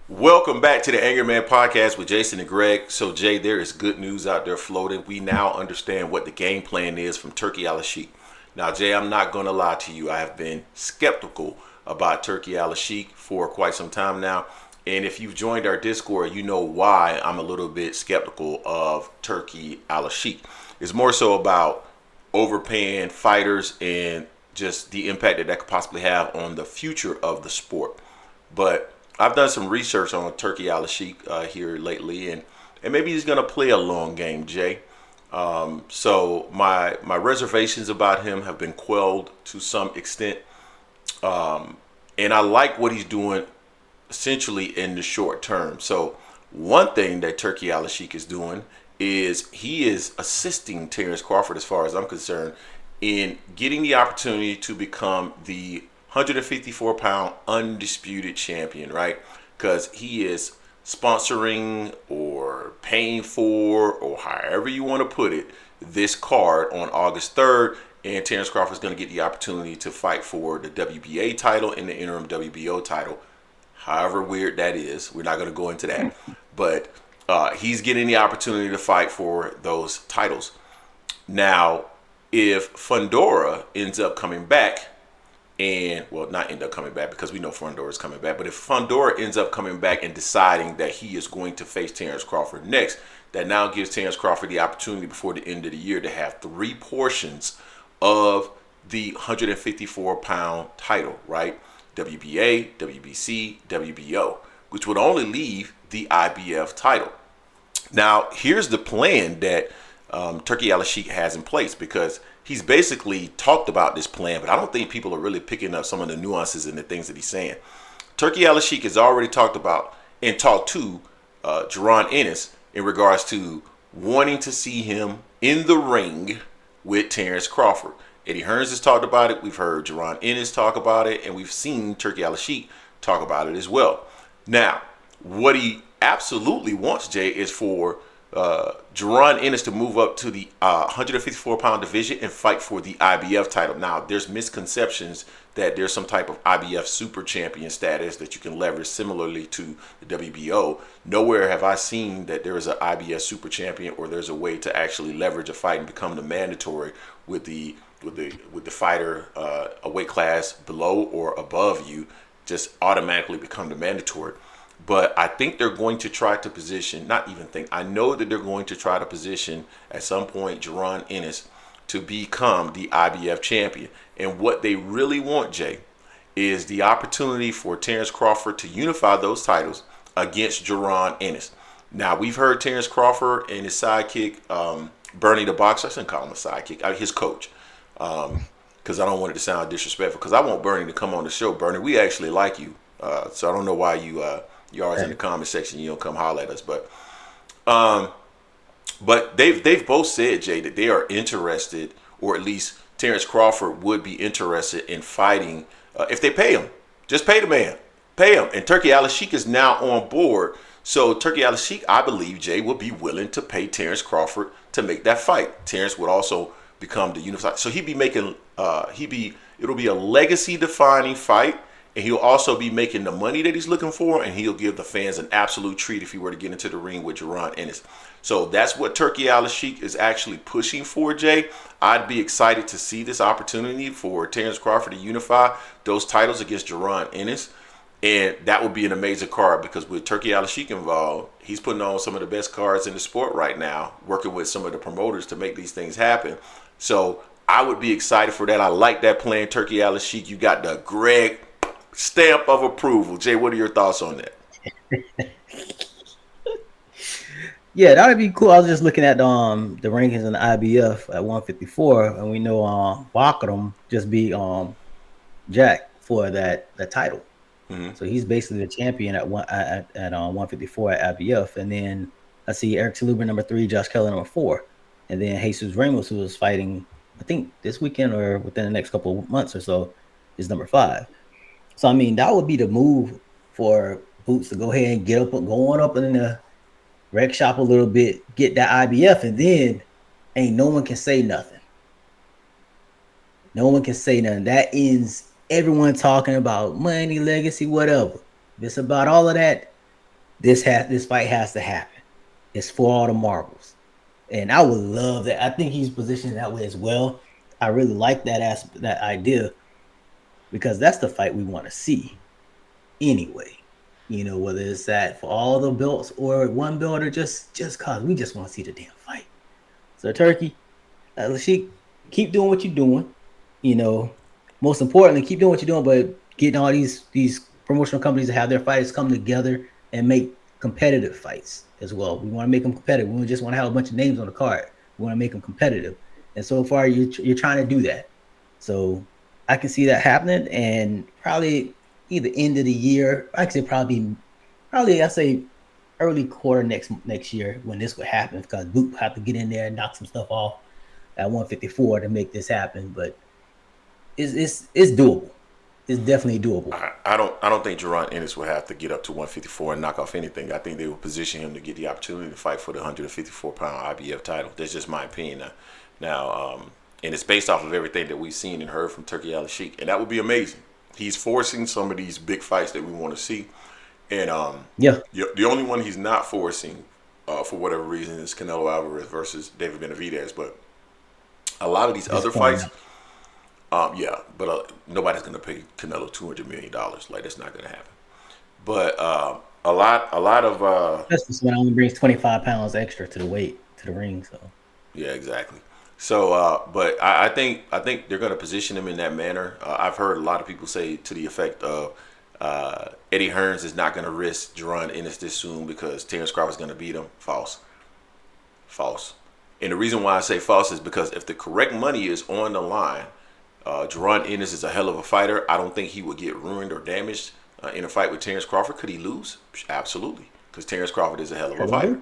Welcome back to the Angry Man Podcast with Jason and Greg. So, Jay, there is good news out there floating. We now understand what the game plan is from Turki Alasheikh. Now, Jay, I'm not going to lie to you. I have been skeptical about Turki Alasheikh for quite some time now. And if you've joined our Discord, you know why I'm a little bit skeptical of Turki Alasheikh. It's more so about overpaying fighters and just the impact that could possibly have on the future of the sport. But I've done some research on Turki Alasheikh here lately, and maybe he's going to play a long game, Jay. So my reservations about him have been quelled to some extent, and I like what he's doing essentially in the short term. So one thing that Turki Alasheikh is doing is he is assisting Terence Crawford, as far as I'm concerned, in getting the opportunity to become the 154-pound undisputed champion, right? Because he is sponsoring or paying for, or however you want to put it, this card on August 3rd. And Terence Crawford is going to get the opportunity to fight for the WBA title and the interim WBO title. However weird that is, we're not going to go into that. But he's getting the opportunity to fight for those titles. Now, if Fundora ends up coming back, and well, not end up coming back because we know Fundora is coming back, but if Fundora ends up coming back and deciding that he is going to face Terence Crawford next, that now gives Terence Crawford the opportunity before the end of the year to have three portions of the 154-pound title, right? WBA, WBC, WBO, which would only leave the IBF title. Now, here's the plan that Turki Alasheikh has in place, because he's basically talked about this plan, but I don't think people are really picking up some of the nuances and the things that he's saying. Turki Alasheikh has already talked about and talked to Jaron Ennis in regards to wanting to see him in the ring with Terence Crawford. Eddie Hearns has talked about it. We've heard Jaron Ennis talk about it, and we've seen Turki Alasheikh talk about it as well. Now, what he absolutely wants, Jay, is for Jaron Ennis to move up to the 154-pound division and fight for the IBF title. Now, there's misconceptions that there's some type of IBF super champion status that you can leverage similarly to the WBO. Nowhere have I seen that there is an IBF super champion, or there's a way to actually leverage a fight and become the mandatory with the fighter a weight class below or above you, just automatically become the mandatory. But I think they're going to try to position, not even think, I know that they're going to try to position at some point Jaron Ennis to become the IBF champion. And what they really want, Jay, is the opportunity for Terence Crawford to unify those titles against Jaron Ennis. Now, we've heard Terence Crawford and his sidekick, Bernie the Boxer, I shouldn't call him a sidekick, his coach, because I don't want it to sound disrespectful, because I want Bernie to come on the show. Bernie, we actually like you. So I don't know why you're always in the comment section. You don't come holler at us, but they've both said, Jay, that they are interested, or at least Terence Crawford would be interested in fighting if they pay him. Just pay the man, pay him. And Turki Alasheikh is now on board. So Turki Alasheikh, I believe, Jay, will be willing to pay Terence Crawford to make that fight. Terence would also become the unified. So he'd be making it'll be a legacy defining fight. And he'll also be making the money that he's looking for, and he'll give the fans an absolute treat if he were to get into the ring with Jaron Ennis. So that's what Turki Alasheikh is actually pushing for, Jay. I'd be excited to see this opportunity for Terence Crawford to unify those titles against Jaron Ennis. And that would be an amazing card, because with Turki Alasheikh involved, he's putting on some of the best cards in the sport right now, working with some of the promoters to make these things happen. So I would be excited for that. I like that plan, Turki Alasheikh. You got the Greg stamp of approval. Jay, what are your thoughts on that? Yeah, that would be cool. I was just looking at the rankings in the IBF at 154, and we know Bakram just beat Jack for that title. Mm-hmm. So he's basically the champion at 154 at IBF. And then I see Eric Taluber number 3, Josh Kelly number 4, and then Jesus Ramos, who is fighting, I think this weekend or within the next couple of months or so, is number 5. So, I mean, that would be the move for Boots to go ahead and get up, going up in the rec shop a little bit, get that IBF, and then ain't no one can say nothing. No one can say nothing. That ends everyone talking about money, legacy, whatever. If it's about all of that, This fight has to happen. It's for all the marbles, and I would love that. I think he's positioned that way as well. I really like that idea because that's the fight we want to see anyway. Whether it's that for all the belts or one belt or just cause we just want to see the damn fight. So Turkey, Sheik, keep doing what you're doing. You know, most importantly, keep doing what you're doing, but getting all these promotional companies to have their fighters come together and make competitive fights as well. We want to make them competitive. We don't just want to have a bunch of names on the card. We want to make them competitive. And so far, you're trying to do that. So I can see that happening, and probably either end of the year. I say probably I say early quarter next year when this would happen because Boot have to get in there and knock some stuff off at 154 to make this happen. But it's doable. It's definitely doable. I don't think Jaron Ennis will have to get up to 154 and knock off anything. I think they will position him to get the opportunity to fight for the 154-pound IBF title. That's just my opinion. And it's based off of everything that we've seen and heard from Turki Alasheikh, and that would be amazing. He's forcing some of these big fights that we want to see, and Yeah, the only one he's not forcing, for whatever reason, is Canelo Alvarez versus David Benavidez. But a lot of these other fights, yeah, but nobody's gonna pay Canelo $200 million. Like that's not gonna happen. But a lot of especially when it only brings 25 pounds extra to the weight to the ring. So yeah, exactly. So, but I think they're gonna position him in that manner. I've heard a lot of people say to the effect of Eddie Hearns is not gonna risk Jaron Ennis this soon because Terence Crawford's gonna beat him. False, false. And the reason why I say false is because if the correct money is on the line, Jaron Ennis is a hell of a fighter. I don't think he would get ruined or damaged in a fight with Terence Crawford. Could he lose? Absolutely, because Terence Crawford is a hell of a fighter.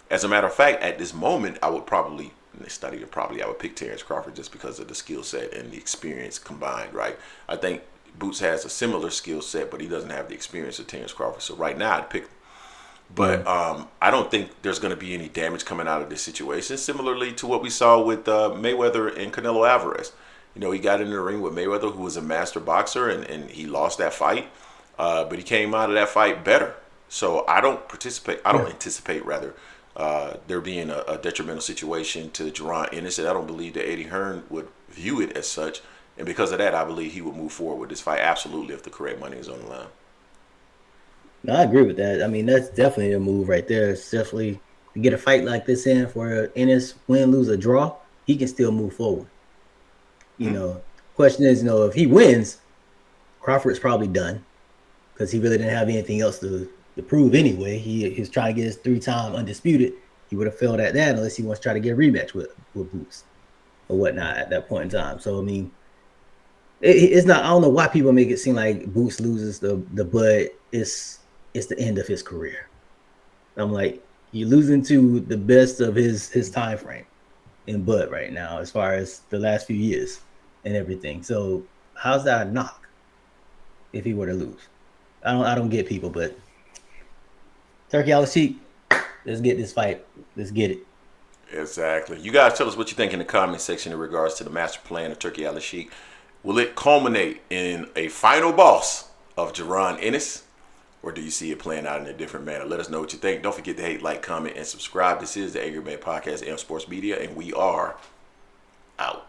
As a matter of fact, at this moment, I would probably, it's not even probably, I would pick Terence Crawford just because of the skill set and the experience combined, right? I think Boots has a similar skill set, but he doesn't have the experience of Terence Crawford. So right now, I'd pick him. But I don't think there's going to be any damage coming out of this situation. Similarly to what we saw with Mayweather and Canelo Alvarez. He got in the ring with Mayweather, who was a master boxer, and he lost that fight. But he came out of that fight better. So I don't anticipate rather there being a detrimental situation to Jaron Ennis. And I don't believe that Eddie Hearn would view it as such. And because of that, I believe he would move forward with this fight absolutely if the correct money is on the line. no, I agree with that. I mean, that's definitely a move right there. It's definitely to get a fight like this in for Ennis, win, lose, or draw, he can still move forward. Question is, if he wins, Crawford's probably done because he really didn't have anything else to prove anyway. He was trying to get his 3-time undisputed. He would have failed at that unless he wants to try to get a rematch with Boots or whatnot at that point in time. So I mean, it's not. I don't know why people make it seem like Boots loses the but it's the end of his career. I'm like, you're losing to the best of his time frame in Bud right now, as far as the last few years and everything. So how's that a knock if he were to lose? I don't get people, but Turki Alasheikh, let's get this fight. Let's get it. Exactly. You guys tell us what you think in the comment section in regards to the master plan of Turki Alasheikh. Will it culminate in a final boss of Jaron Ennis? Or do you see it playing out in a different manner? Let us know what you think. Don't forget to hate, like, comment, and subscribe. This is the Angry Man Podcast, AM Sports Media, and we are out.